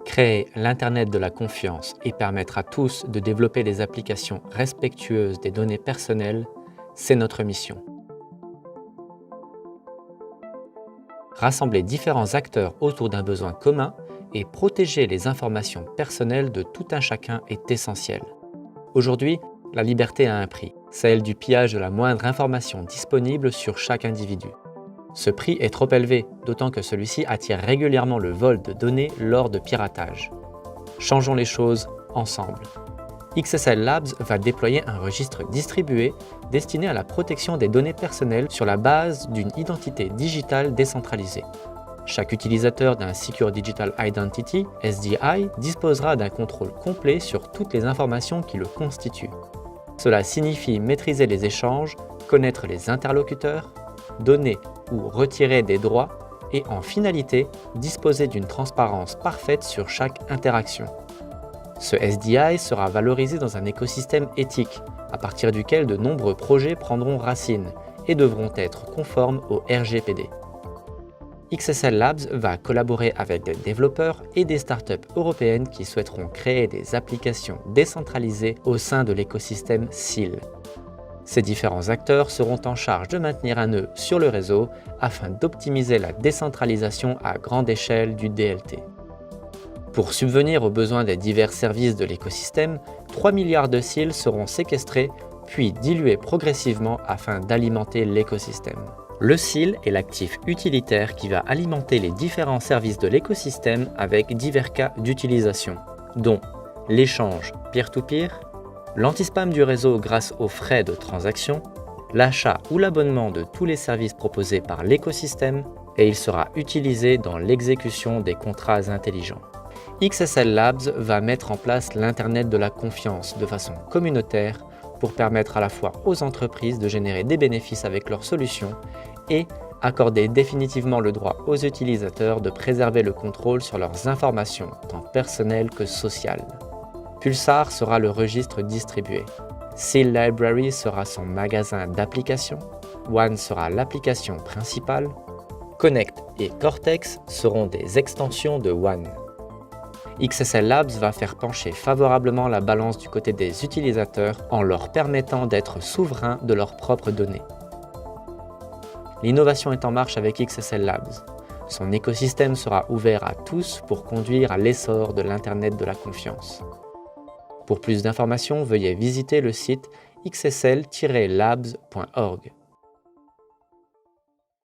Créer l'Internet de la confiance et permettre à tous de développer des applications respectueuses des données personnelles, c'est notre mission. Rassembler différents acteurs autour d'un besoin commun et protéger les informations personnelles de tout un chacun est essentiel. Aujourd'hui, la liberté a un prix, celle du pillage de la moindre information disponible sur chaque individu. Ce prix est trop élevé, d'autant que celui-ci attire régulièrement le vol de données lors de piratage. Changeons les choses ensemble. XSL Labs va déployer un registre distribué destiné à la protection des données personnelles sur la base d'une identité digitale décentralisée. Chaque utilisateur d'un Secure Digital Identity, SDI, disposera d'un contrôle complet sur toutes les informations qui le constituent. Cela signifie maîtriser les échanges, connaître les interlocuteurs, donner ou retirer des droits et en finalité, disposer d'une transparence parfaite sur chaque interaction. Ce SDI sera valorisé dans un écosystème éthique, à partir duquel de nombreux projets prendront racine et devront être conformes au RGPD. XSL Labs va collaborer avec des développeurs et des startups européennes qui souhaiteront créer des applications décentralisées au sein de l'écosystème SEAL. Ces différents acteurs seront en charge de maintenir un nœud sur le réseau afin d'optimiser la décentralisation à grande échelle du DLT. Pour subvenir aux besoins des divers services de l'écosystème, 3 milliards de SEAL seront séquestrés puis dilués progressivement afin d'alimenter l'écosystème. Le SEAL est l'actif utilitaire qui va alimenter les différents services de l'écosystème avec divers cas d'utilisation, dont l'échange peer-to-peer, l'anti-spam du réseau grâce aux frais de transaction, l'achat ou l'abonnement de tous les services proposés par l'écosystème et il sera utilisé dans l'exécution des contrats intelligents. XSL Labs va mettre en place l'Internet de la confiance de façon communautaire pour permettre à la fois aux entreprises de générer des bénéfices avec leurs solutions et accorder définitivement le droit aux utilisateurs de préserver le contrôle sur leurs informations, tant personnelles que sociales. Pulsar sera le registre distribué. Seal Library sera son magasin d'applications. One sera l'application principale. Connect et Cortex seront des extensions de One. XSL Labs va faire pencher favorablement la balance du côté des utilisateurs en leur permettant d'être souverains de leurs propres données. L'innovation est en marche avec XSL Labs. Son écosystème sera ouvert à tous pour conduire à l'essor de l'Internet de la confiance. Pour plus d'informations, veuillez visiter le site xsl-labs.org.